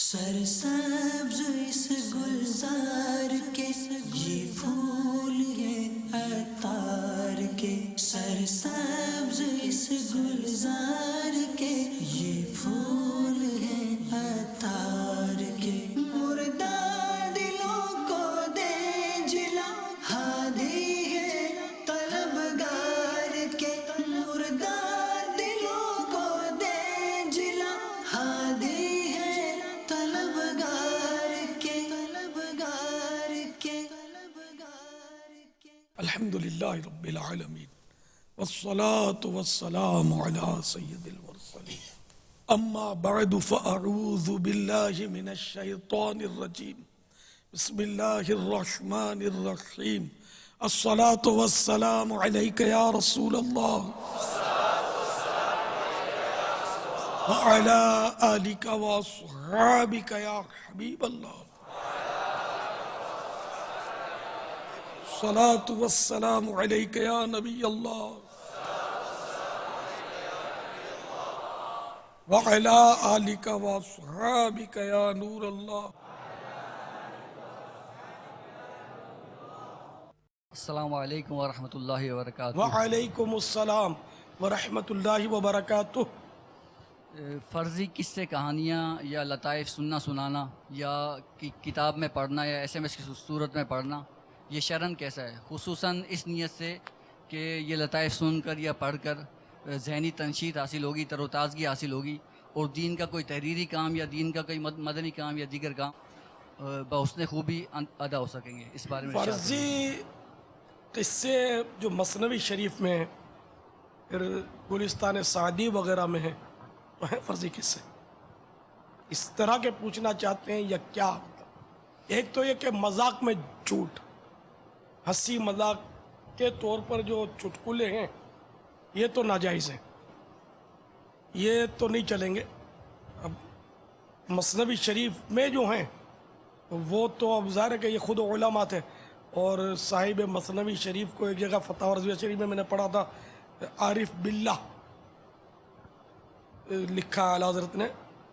سرسبز اس گلزار کے یہ پھول یہ عطار کے، سرسبز اس گلزار کے یہ پھول ہے عطار کے، مردہ دلوں کو دے جلا ہادی ہے طلبگار کے، مردہ دلوں کو دے جلا ہادی ہے طلبگار کے، طلبگار کے، طلبگار کے۔ الحمد للہ رب العالمین والصلاة والسلام علی سید المرسلین، اما بعد فاعوذ باللہ من الشیطان الرجیم، بسم اللہ الرحمن الرحیم، الصلاة والسلام علیک یا رسول اللہ وعلی آلک واصحابک یا حبیب اللہ، الصلاة والسلام علیک یا نبی اللہ وعلی آلک واصحابک یا نور اللہ۔ السلام علیکم ورحمۃ اللہ وبرکاتہ۔ وعلیکم السلام ورحمۃ اللہ وبرکاتہ۔ فرضی قصے کہانیاں یا لطائف سنانا یا کتاب میں پڑھنا یا ایس ایم ایس کی صورت میں پڑھنا، یہ شرعاً کیسا ہے؟ خصوصاً اس نیت سے کہ یہ لطائف سن کر یا پڑھ کر ذہنی تنشیط حاصل ہوگی، تر و تازگی حاصل ہوگی، اور دین کا کوئی تحریری کام یا دین کا کوئی مدنی کام یا دیگر کام بحسن خوبی ادا ہو سکیں گے۔ اس بارے میں فرضی قصے جو مثنوی شریف میں ہیں، پھر گلستان سعدی وغیرہ میں ہیں، وہ ہیں فرضی قصے۔ اس طرح کے پوچھنا چاہتے ہیں یا کیا؟ مطلب ایک تو یہ کہ مذاق میں جھوٹ، ہنسی مذاق کے طور پر جو چٹکلے ہیں یہ تو ناجائز ہیں، یہ تو نہیں چلیں گے۔ اب مثنوی شریف میں جو ہیں وہ تو اب ظاہر ہے کہ یہ خود علماء تھے، اور صاحب مثنوی شریف کو ایک جگہ فتح رضویہ شریف میں نے پڑھا تھا، عارف باللہ لکھا اعلی حضرت نے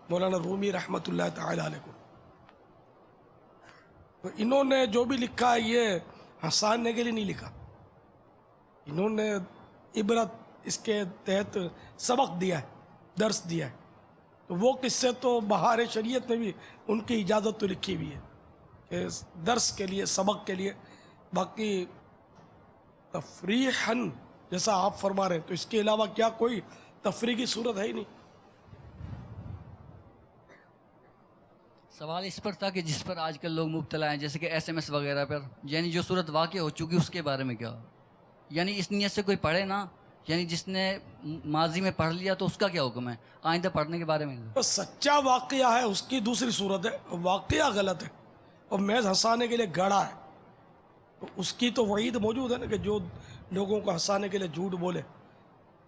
مولانا رومی رحمۃ اللہ تعالی علیہ کو۔ تو انہوں نے جو بھی لکھا ہے یہ ہنسانے کے لیے نہیں لکھا، انہوں نے عبرت اس کے تحت سبق دیا ہے، درس دیا ہے۔ تو وہ قصے تو بہار شریعت میں بھی ان کی اجازت تو لکھی ہوئی ہے کہ درس کے لیے، سبق کے لیے۔ باقی تفریحاً جیسا آپ فرما رہے ہیں تو اس کے علاوہ کیا کوئی تفریح کی صورت ہے ہی نہیں۔ سوال اس پر تھا کہ جس پر آج کل لوگ مبتلا ہیں، جیسے کہ ایس ایم ایس وغیرہ پر، یعنی جو صورت واقع ہو چکی اس کے بارے میں کیا؟ یعنی اس نیت سے کوئی پڑھے نا، یعنی جس نے ماضی میں پڑھ لیا تو اس کا کیا حکم ہے آئندہ پڑھنے کے بارے میں؟ تو سچا واقعہ ہے اس کی دوسری صورت ہے، واقعہ غلط ہے اور محض ہنسانے کے لیے گڑا ہے، تو اس کی تو وعید موجود ہے نا کہ جو لوگوں کو ہنسانے کے لیے جھوٹ بولے،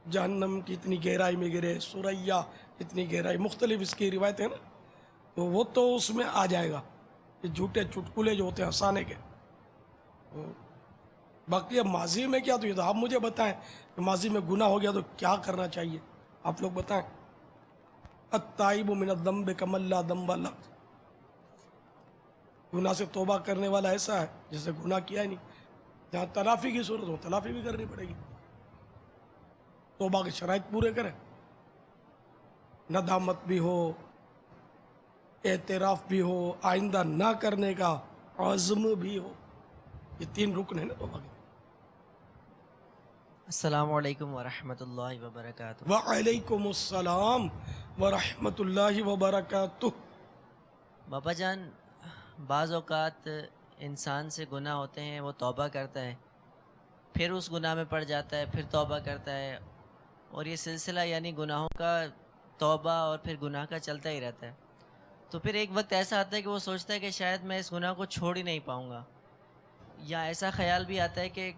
جہنم کی اتنی گہرائی میں گرے، سوریا اتنی گہرائی، مختلف اس کی روایتیں ہیں نا، تو وہ تو اس میں آ جائے گا کہ جھوٹے چٹکلے جو ہوتے ہیں ہنسانے کے۔ باقی اب ماضی میں کیا، تو یہ تو آپ مجھے بتائیں کہ ماضی میں گناہ ہو گیا تو کیا کرنا چاہیے، آپ لوگ بتائیں۔ التائب من الذنب کمن لا ذنب لہ، گناہ سے توبہ کرنے والا ایسا ہے جیسے گناہ کیا ہی نہیں۔ جہاں تلافی کی صورت ہو تلافی بھی کرنی پڑے گی، توبہ کے شرائط پورے کرے، ندامت بھی ہو، اعتراف بھی ہو، آئندہ نہ کرنے کا عزم بھی ہو، یہ تین رکن ہیں نا توبہ کے۔ السلام علیکم ورحمۃ اللہ وبرکاتہ۔ وعلیکم السلام ورحمۃ اللہ وبرکاتہ۔ بابا جان، بعض اوقات انسان سے گناہ ہوتے ہیں، وہ توبہ کرتا ہے، پھر اس گناہ میں پڑ جاتا ہے، پھر توبہ کرتا ہے، اور یہ سلسلہ یعنی گناہوں کا توبہ اور پھر گناہ کا چلتا ہی رہتا ہے۔ تو پھر ایک وقت ایسا آتا ہے کہ وہ سوچتا ہے کہ شاید میں اس گناہ کو چھوڑ ہی نہیں پاؤں گا، یا ایسا خیال بھی آتا ہے کہ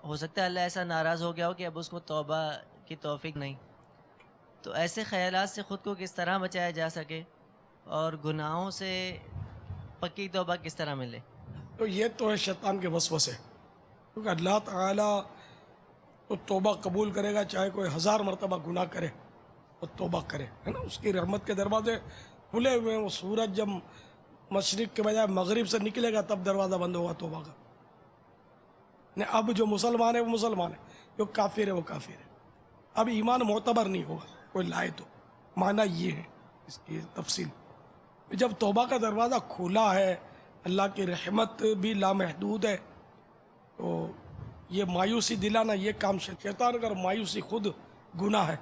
ہو سکتا ہے اللہ ایسا ناراض ہو گیا ہو کہ اب اس کو توبہ کی توفیق نہیں۔ تو ایسے خیالات سے خود کو کس طرح بچایا جا سکے اور گناہوں سے پکی توبہ کس طرح ملے؟ تو یہ تو ہے شیطان کے وسوسے، کیونکہ اللہ تعالیٰ تو توبہ قبول کرے گا، چاہے کوئی 1000 مرتبہ گناہ کرے تو توبہ کرے، ہے نا، اس کی رحمت کے دروازے کھلے ہوئے ہیں, وہ سورج جب مشرق کے بجائے مغرب سے نکلے گا تب دروازہ بند ہوگا توبہ کا. نہیں, اب جو مسلمان ہے وہ مسلمان ہے, جو کافر ہے وہ کافر ہے. اب ایمان معتبر نہیں ہوگا کوئی لائے تو. معنی یہ ہے اس کی تفصیل. جب توبہ کا دروازہ کھلا ہے, اللہ کی رحمت بھی لامحدود ہے, تو یہ مایوسی دلانا یہ کام شیطان کا, مایوسی خود گناہ ہے.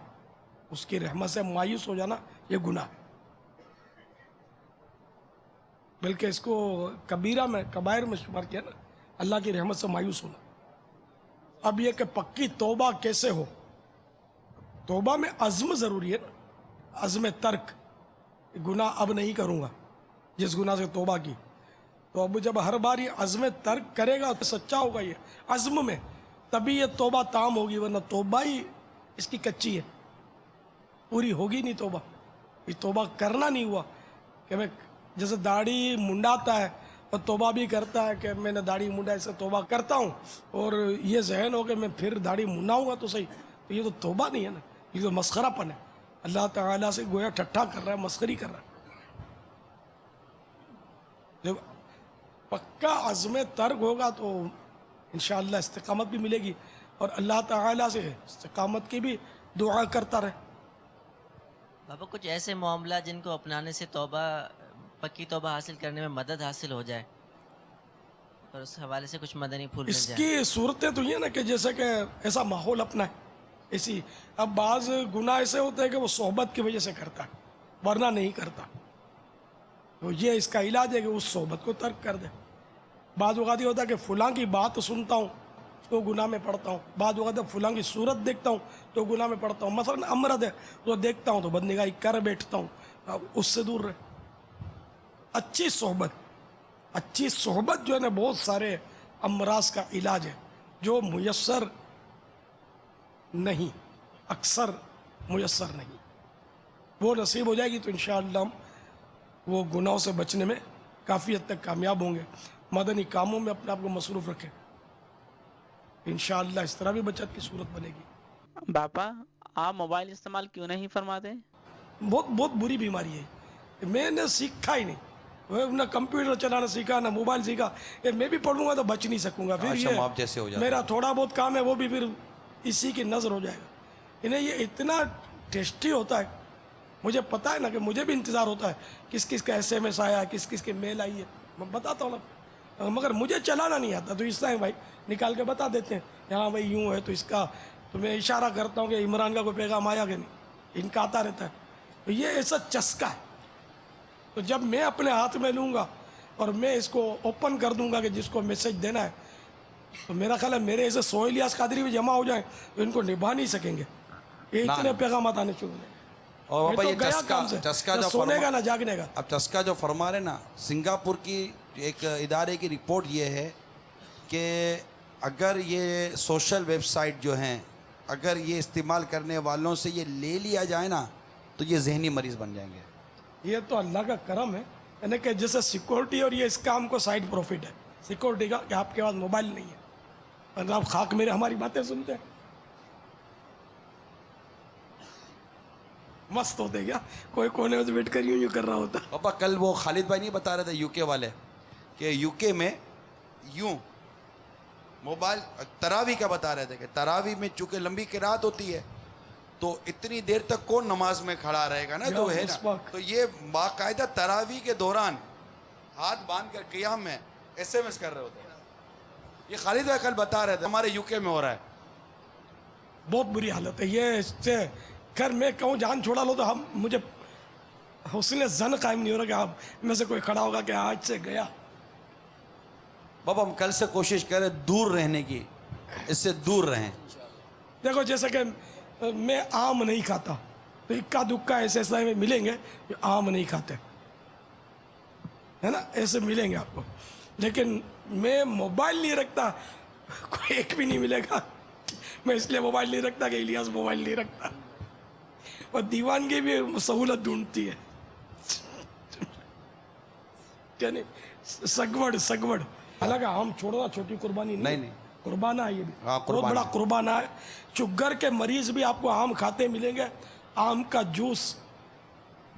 اس کی رحمت سے مایوس ہو جانا یہ گناہ ہے, بلکہ اس کو کبیرہ میں کبائر میں شمار کیا نا, اللہ کی رحمت سے مایوس ہونا. اب یہ کہ پکی توبہ کیسے ہو؟ توبہ میں عزم ضروری ہے نا, عزم ترک. گناہ اب نہیں کروں گا, جس گناہ سے توبہ کی, تو اب جب ہر بار یہ عزم ترک کرے گا تو سچا ہوگا یہ عزم میں, تبھی یہ توبہ تام ہوگی, ورنہ توبہ ہی اس کی کچی ہے, پوری ہوگی نہیں توبہ. یہ توبہ کرنا نہیں ہوا کہ میں جیسے داڑھی منڈاتا ہے اور توبہ بھی کرتا ہے کہ میں نے داڑھی منڈا اسے توبہ کرتا ہوں, اور یہ ذہن ہو کہ میں پھر داڑھی منڈاؤں گا تو صحیح, تو یہ تو توبہ نہیں ہے نا, یہ تو مسخرہ پن ہے. اللہ تعالیٰ سے گویا ٹھٹھا کر رہا ہے, مسخری کر رہا ہے. جب پکا عزم ترک ہوگا تو انشاءاللہ استقامت بھی ملے گی, اور اللہ تعالیٰ سے استقامت کی بھی دعا کرتا رہے. بابا کچھ ایسے معاملہ جن کو اپنانے سے توبہ, پکی توبہ حاصل کرنے میں مدد حاصل ہو جائے, اور اس حوالے سے کچھ مدنی پھول اس مل جائے. کی صورتیں تو یہ نا کہ جیسے کہ ایسا ماحول اپنا ہے ایسی. اب بعض گناہ ایسے ہوتے ہیں کہ وہ صحبت کی وجہ سے کرتا ہے, ورنہ نہیں کرتا, تو یہ اس کا علاج ہے کہ اس صحبت کو ترک کر دے. بعض اوقات یہ ہوتا ہے کہ فلاں کی بات سنتا ہوں تو گناہ میں پڑتا ہوں, بعض اوقات فلاں کی صورت دیکھتا ہوں تو گناہ میں پڑتا ہوں. مثلا امرد ہے تو دیکھتا ہوں تو بدنگاہی کر بیٹھتا ہوں, اس سے دور رہے. اچھی صحبت جو ہے نا بہت سارے امراض کا علاج ہے, جو میسر نہیں, اکثر میسر نہیں. وہ نصیب ہو جائے گی تو انشاءاللہ ہم وہ گناہوں سے بچنے میں کافی حد تک کامیاب ہوں گے. مدنی کاموں میں اپنے آپ کو مصروف رکھیں, انشاءاللہ اس طرح بھی بچت کی صورت بنے گی. باپا آپ موبائل استعمال کیوں نہیں فرماتے؟ بہت بری بیماری ہے. میں نے سیکھا ہی نہیں, نہ کمپیوٹر چلانا سیکھا نہ موبائل سیکھا. میں بھی پڑھوں گا تو بچ نہیں سکوں گا. پھر یہ میرا تھوڑا بہت کام ہے وہ بھی پھر اسی کی نظر ہو جائے گا. انہیں یہ اتنا ٹیسٹی ہوتا ہے, مجھے پتا ہے نا کہ مجھے بھی انتظار ہوتا ہے کس کس کا SMS آیا ہے, کس کس کے میل آئی ہے, میں بتاتا ہوں نا, مگر مجھے چلانا نہیں آتا. تو اس طرح بھائی نکال کے بتا دیتے ہیں, ہاں بھائی یوں ہے تو اس کا, تو میں اشارہ کرتا ہوں کہ عمران کا کوئی پیغام آیا کہ نہیں, ان کا آتا رہتا ہے. تو یہ ایسا چسکا ہے. تو جب میں اپنے ہاتھ میں لوں گا اور میں اس کو اوپن کر دوں گا کہ جس کو میسج دینا ہے, تو میرا خیال ہے میرے ایسے 100 الیاس قادری بھی جمع ہو جائیں تو ان کو نبھا نہیں سکیں گے. یہ اتنے پیغامات آنے شروع ہیں. اور بابا یہ چسکا جو سونے گا نہ جاگنے گا. اب چسکا جو فرما رہے نا, سنگاپور کی ایک ادارے کی رپورٹ یہ ہے کہ اگر یہ سوشل ویب سائٹ جو ہیں اگر یہ استعمال کرنے والوں سے یہ لے لیا جائے نا تو یہ ذہنی مریض بن جائیں گے. یہ تو اللہ کا کرم ہے, یعنی کہ جیسے سیکورٹی, اور یہ اس کا ہم کو سائڈ پروفٹ ہے سیکورٹی کا کہ آپ کے پاس موبائل نہیں ہے, اگر آپ خاک میرے ہماری باتیں سنتے ہیں مست ہوتے کیا, کوئی کونے میں بیٹھ کر یوں کر رہا ہوتا. پاپا کل وہ خالد بھائی نہیں بتا رہے تھے UK والے کہ UK میں یوں موبائل تراویح کا بتا رہے تھے کہ تراویح میں چونکہ لمبی قرات ہوتی ہے تو اتنی دیر تک کون نماز میں کھڑا رہے گا نا, تو ہے نا, تو یہ باقاعدہ تراویح کے دوران ہاتھ باندھ کر قیام میں SMS کر رہے ہوتے ہیں. یہ خالد بھائی کل بتا رہے تھے ہمارے UK میں ہو رہا ہے. بہت بری حالت ہے یہ. اس سے خیر میں کہوں جان چھوڑا لو تو ہم مجھے حسن زن قائم نہیں ہو رہا کہ آپ میں سے کوئی کھڑا ہوگا کہ آج سے گیا. بابا ہم کل سے کوشش کریں دور رہنے کی, اس سے دور رہیں. دیکھو جیسے کہ میں آم نہیں کھاتا, تو اکا دکا ایسے ایسے میں ملیں گے جو آم نہیں کھاتے, ہے نا, ایسے ملیں گے آپ کو. لیکن میں موبائل نہیں رکھتا, کوئی ایک بھی نہیں ملے گا. میں اس لیے موبائل نہیں رکھتا کہ الیاس موبائل نہیں رکھتا, اور دیوانگی بھی سہولت ڈھونڈتی ہے. کیا نہیں, سگوڑ. حالانکہ آم چھوڑنا چھوٹی قربانی نہیں, قربانہ ہے یہ بھی, بہت بڑا قربانہ ہے. شوگر کے مریض بھی آپ کو آم کھاتے ملیں گے. آم کا جوس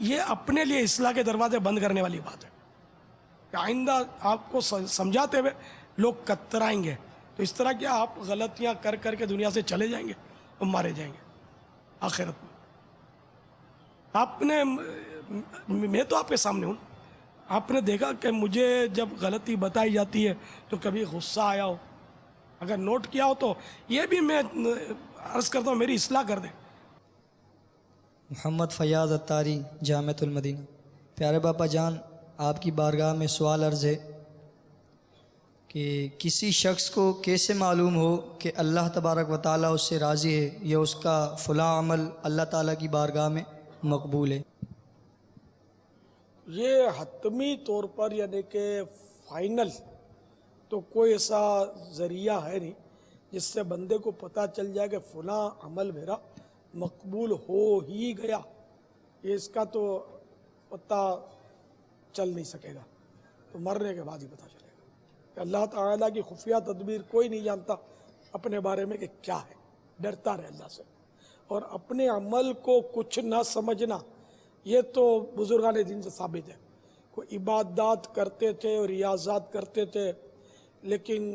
یہ اپنے لیے اصلاح کے دروازے بند کرنے والی بات ہے کہ آئندہ آپ کو سمجھاتے ہوئے لوگ کترائیں گے، تو اس طرح کیا آپ غلطیاں کر کر کے دنیا سے چلے جائیں گے اور مارے جائیں گے آخرت میں. آپ نے، میں تو آپ کے سامنے ہوں، آپ نے دیکھا کہ مجھے جب غلطی بتائی جاتی ہے تو کبھی غصہ آیا ہو، اگر نوٹ کیا ہو تو یہ بھی میں عرض کرتا ہوں میری اصلاح کر دیں. محمد فیاض اتاری، جامعۃ المدینہ. پیارے باپا جان، آپ کی بارگاہ میں سوال عرض ہے کہ کسی شخص کو کیسے معلوم ہو کہ اللہ تبارک و تعالیٰ اس سے راضی ہے یا اس کا فلاں عمل اللہ تعالیٰ کی بارگاہ میں مقبول ہے؟ یہ حتمی طور پر یعنی کہ فائنل تو کوئی ایسا ذریعہ ہے نہیں جس سے بندے کو پتہ چل جائے کہ فلاں عمل میرا مقبول ہو ہی گیا. یہ اس کا تو پتہ چل نہیں سکے گا، تو مرنے کے بعد ہی پتہ چلے گا کہ اللہ تعالیٰ کی خفیہ تدبیر کوئی نہیں جانتا اپنے بارے میں کہ کیا ہے. ڈرتا رہے اللہ سے، اور اپنے عمل کو کچھ نہ سمجھنا، یہ تو بزرگان دین سے ثابت ہے. کوئی عبادات کرتے تھے اور ریاضات کرتے تھے لیکن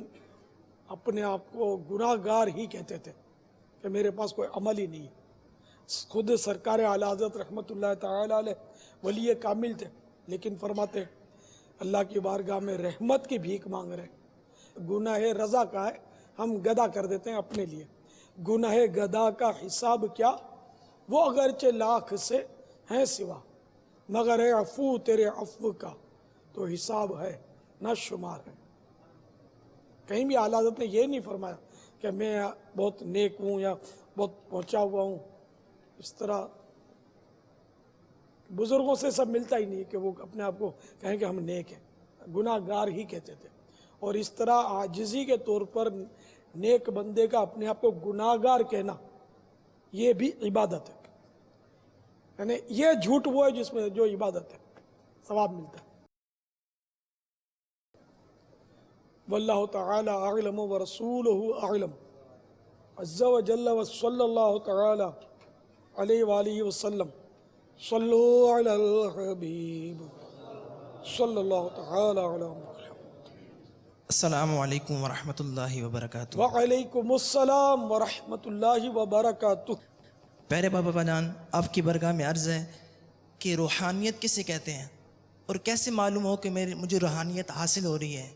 اپنے آپ کو گناہ گار ہی کہتے تھے کہ میرے پاس کوئی عمل ہی نہیں ہے. خود سرکار اعلی حضرت رحمۃ اللہ تعالی علیہ ولی کامل تھے، لیکن فرماتے اللہ کی بارگاہ میں رحمت کی بھیک مانگ رہے. گناہ رضا کا ہے ہم گدا کر دیتے ہیں اپنے لیے. گناہ گدا کا حساب کیا، وہ اگرچہ لاکھ سے ہیں سوا، مگر ہے عفو تیرے عفو کا تو حساب ہے نہ شمار ہے. کہیں بھی اعلیٰ حضرت نے یہ نہیں فرمایا کہ میں بہت نیک ہوں یا بہت پہنچا ہوا ہوں. اس طرح بزرگوں سے سب ملتا ہی نہیں کہ وہ اپنے آپ کو کہیں کہ ہم نیک ہیں، گناہ گار ہی کہتے تھے. اور اس طرح عاجزی کے طور پر نیک بندے کا اپنے آپ کو گناہ گار کہنا یہ بھی عبادت ہے. یعنی یہ جھوٹ وہ ہے جس میں جو عبادت ہے ثواب ملتا ہے. واللہ تعالی اعلم ورسولہ اعلم عز وجل وصلی اللہ تعالی علیہ وآلہ وسلم. صلو علی الحبیب صلی اللہ تعالی علی محمد. السلام علیکم ورحمۃ اللہ وبرکاتہ. وعلیکم السلام ورحمۃ اللہ وبرکاتہ. پیارے بابا جان، آپ کی برگاہ میں عرض ہے کہ روحانیت کسے کہتے ہیں اور کیسے معلوم ہو کہ مجھے روحانیت حاصل ہو رہی ہے،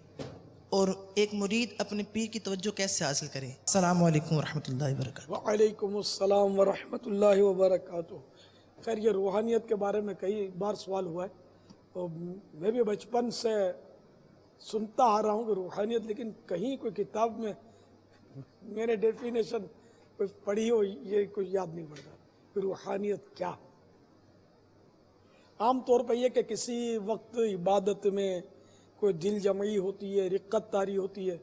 اور ایک مرید اپنے پیر کی توجہ کیسے حاصل کرے؟ السلام علیکم ورحمۃ اللہ وبرکاتہ. وعلیکم السلام ورحمۃ اللہ وبرکاتہ. خیر، یہ روحانیت کے بارے میں کئی بار سوال ہوا ہے، تو میں بھی بچپن سے سنتا آ رہا ہوں کہ روحانیت، لیکن کہیں کوئی کتاب میں میں نے ڈیفینیشن کوئی پڑھی ہو یہ کچھ یاد نہیں پڑتا کہ روحانیت کیا ہے. عام طور پہ یہ کہ کسی وقت عبادت میں کوئی دل جمعی ہوتی ہے، رقت طاری ہوتی ہے،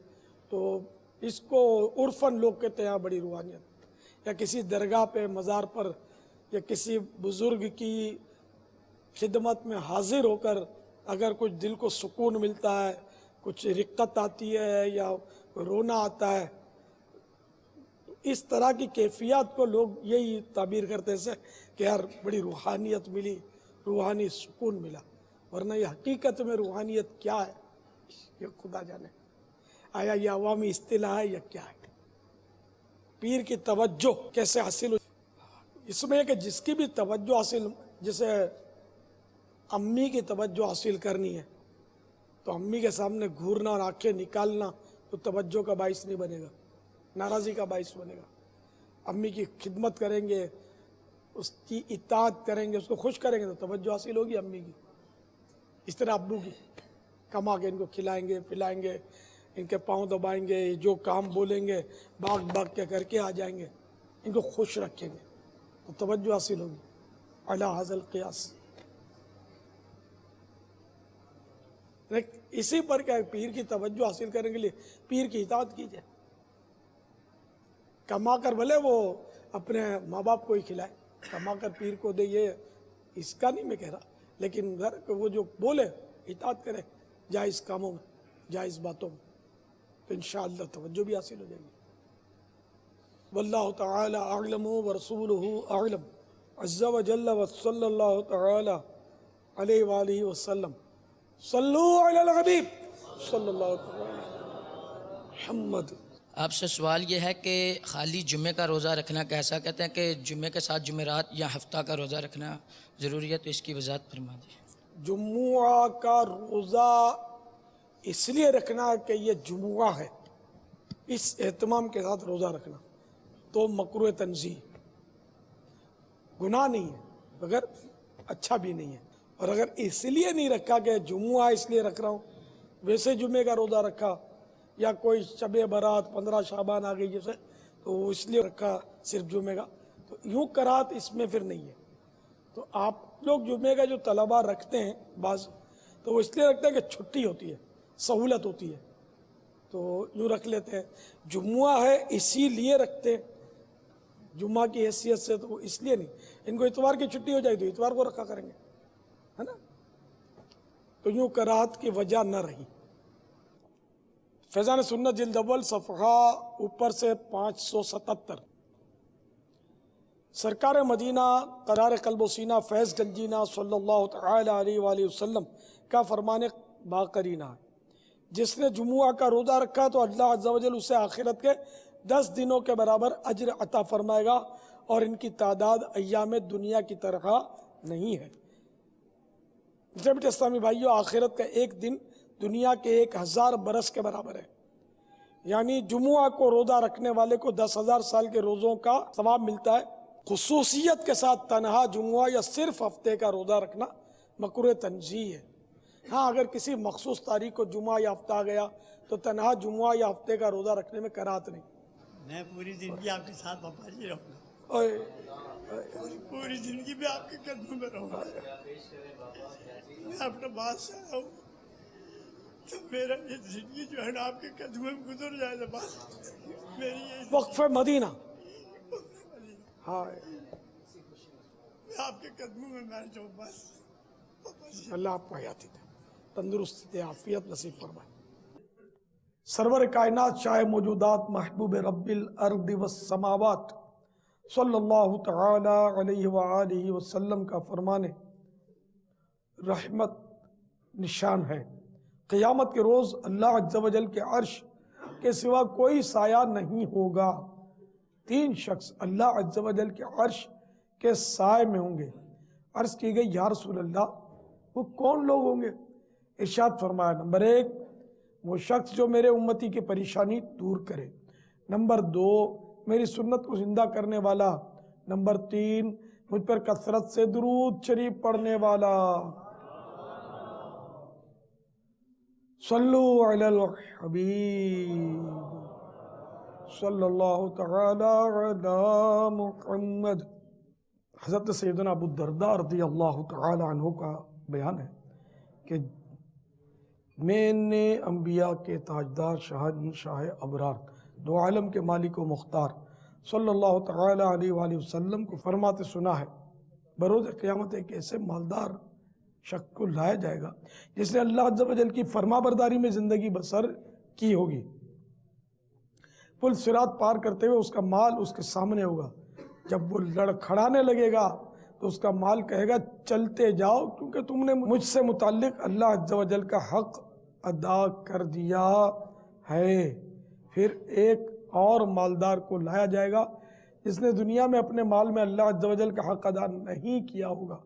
تو اس کو عرفاً لوگ کہتے ہیں بڑی روحانیت. یا کسی درگاہ پہ، مزار پر، یا کسی بزرگ کی خدمت میں حاضر ہو کر اگر کچھ دل کو سکون ملتا ہے، کچھ رقت آتی ہے یا رونا آتا ہے، اس طرح کی کیفیات کو لوگ یہی تعبیر کرتے ہیں کہ یار بڑی روحانیت ملی، روحانی سکون ملا. ورنہ یہ حقیقت میں روحانیت کیا ہے یہ خدا جانے. آیا یہ عوامی اصطلاح ہے یا کیا ہے؟ پیر کی توجہ کیسے حاصل ہو؟ اس میں کہ جس کی بھی توجہ حاصل، جسے امی کی توجہ حاصل کرنی ہے تو امی کے سامنے گھورنا اور آنکھیں نکالنا تو توجہ کا باعث نہیں بنے گا، ناراضی کا باعث بنے گا. امی کی خدمت کریں گے، اس کی اطاعت کریں گے، اس کو خوش کریں گے تو توجہ حاصل ہوگی امی کی. اس طرح ابو کی کما کے ان کو کھلائیں گے، پلائیں گے، ان کے پاؤں دبائیں گے، جو کام بولیں گے بھاگ بھاگ کے کر کے آ جائیں گے، ان کو خوش رکھیں گے تو توجہ حاصل ہوگی. اعلیٰ حاصل قیاس. اسی پر کیا پیر کی توجہ حاصل کرنے کے لیے پیر کی اطاعت کیجیے. کما کر بھلے وہ اپنے ماں باپ کو ہی کھلائے، کما کر پیر کو دے، یہ اس کا نہیں میں کہہ رہا، لیکن گھر وہ جو بولے اطاعت کرے جائز کاموں میں، جائز باتوں میں، تو انشاءاللہ توجہ بھی حاصل ہو جائے گی. واللہ تعالی اعلم ورسولہ اعلم عز و جل و صلی اللہ تعالی علیہ وآلہ وسلم صلو علی الحبیب صلی اللہ تعالی محمد. آپ سے سوال یہ ہے کہ خالی جمعے کا روزہ رکھنا کیسا؟ کہتے ہیں کہ جمعے کے ساتھ جمعرات یا ہفتہ کا روزہ رکھنا ضروری ہے، تو اس کی وضاحت فرما دیجیے. جمعہ کا روزہ اس لیے رکھنا کہ یہ جمعہ ہے، اس اہتمام کے ساتھ روزہ رکھنا تو مکروہ تنزیہ، گناہ نہیں ہے مگر اچھا بھی نہیں ہے. اور اگر اس لیے نہیں رکھا کہ جمعہ اس لیے رکھ رہا ہوں، ویسے جمعے کا روزہ رکھا یا کوئی شب برات 15 شعبان آ گئی جیسے تو اس لیے رکھا صرف جمعے کا، تو یوں کراہت اس میں پھر نہیں ہے. تو آپ لوگ جمعے کا جو طلبہ رکھتے ہیں بعض، تو وہ اس لیے رکھتے ہیں کہ چھٹی ہوتی ہے، سہولت ہوتی ہے، تو یوں رکھ لیتے ہیں. جمعہ ہے اسی لیے رکھتے ہیں جمعہ کی حیثیت سے، تو اس لیے نہیں. ان کو اتوار کی چھٹی ہو جائے تو اتوار کو رکھا کریں گے، ہے نا. تو یوں کراہت کی وجہ نہ رہی. فیضان سنت جلد اول صفحہ اوپر سے 577. سرکار مدینہ قرار قلب و سینہ فیض گنجینہ صلی اللہ تعالی علیہ وآلہ وسلم کا فرمان باقرینہ ہے، جس نے جمعہ کا روزہ رکھا تو اللہ عز و جل اسے آخرت کے 10 دنوں کے برابر اجر عطا فرمائے گا، اور ان کی تعداد ایام دنیا کی طرح نہیں ہے. جب اسلامی بھائیوں، آخرت کا ایک دن دنیا کے 1000 برس کے برابر ہے. یعنی جمعہ کو روزہ رکھنے والے کو 10,000 سال کے روزوں کا ثواب ملتا ہے. خصوصیت کے ساتھ تنہا جمعہ یا صرف ہفتے کا روزہ رکھنا مکروہ تنزیہ ہے. ہاں اگر کسی مخصوص تاریخ کو جمعہ یا ہفتہ آ گیا تو تنہا جمعہ یا ہفتے کا روزہ رکھنے میں کراہت نہیں. میں پوری زندگی آپ کے ساتھ پاپا جی رہوں گا، پوری زندگی میں آپ کے قدموں میں رہوں گا. میں اپنا بادشاہ ہوں تو میرا یہ زندگی جو ہے نا آپ کے قدموں میں گزر جائے گا. بس میری یہ وقف مدینہ. ہاں میں آپ کے قدموں میں مر جاؤں بس. اللہ آپ کو حیاتی دے، تندرستی دے، عافیت نصیب فرمائے. سرور کائنات، شاہ موجودات، محبوب رب الارض والسماوات صلی اللہ تعالی علیہ وآلہ وسلم کا فرمان رحمت نشان ہے. قیامت کے روز اللہ عز و جل کے عرش کے سوا کوئی سایہ نہیں ہوگا. 3 شخص اللہ عز و جل کے عرش کے سائے میں ہوں گے. عرض کی گئی یا رسول اللہ وہ کون لوگ ہوں گے؟ ارشاد فرمایا، نمبر 1 وہ شخص جو میرے امتی کی پریشانی دور کرے. نمبر 2 میری سنت کو زندہ کرنے والا. نمبر 3 مجھ پر کثرت سے درود شریف پڑھنے والا. صلو علی الحبیب صلی اللہ تعالی علی محمد. حضرت سیدنا ابو الدرداء رضی اللہ تعالی عنہ کا بیان ہے کہ میں نے انبیاء کے تاجدار شاہ ابرار، دو عالم کے مالک و مختار صلی اللہ تعالی علیہ وآلہ وسلم کو فرماتے سنا ہے، بروز قیامت ایک ایسے مالدار شخص کو لایا جائے گا جس نے اللہ عز و جل کی فرما برداری میں زندگی بسر کی ہوگی. پل صراط پار کرتے ہوئے اس کا مال اس کے سامنے ہوگا. جب وہ لڑکھڑانے لگے گا تو اس کا مال کہے گا چلتے جاؤ، کیونکہ تم نے مجھ سے متعلق اللہ عز و جل کا حق ادا کر دیا ہے. پھر ایک اور مالدار کو لایا جائے گا جس نے دنیا میں اپنے مال میں اللہ عز و جل کا حق ادا نہیں کیا ہوگا.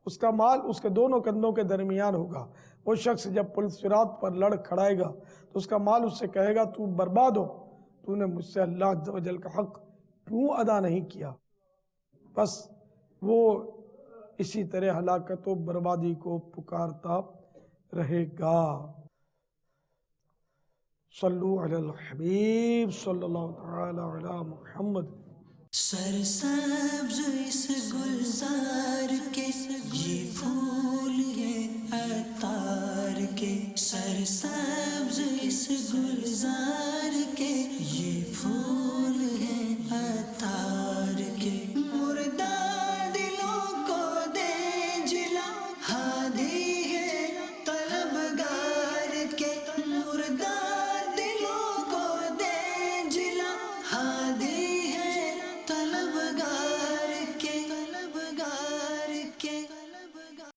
اس کا مال اس کے دونوں کندھوں کے درمیان ہوگا. وہ شخص جب پل صراط پر لڑ کھڑائے گا تو اس کا مال اس سے کہے گا تو برباد ہو، تو نے مجھ سے اللہ عز و جل کا حق کیوں ادا نہیں کیا. بس وہ اسی طرح ہلاکت و بربادی کو پکارتا رہے گا. صلو علی الحبیب صلی اللہ تعالی علی محمد. سرسبز اس گلزار کے یہ پھول یہ عطار کے، سرسبز اس گلزار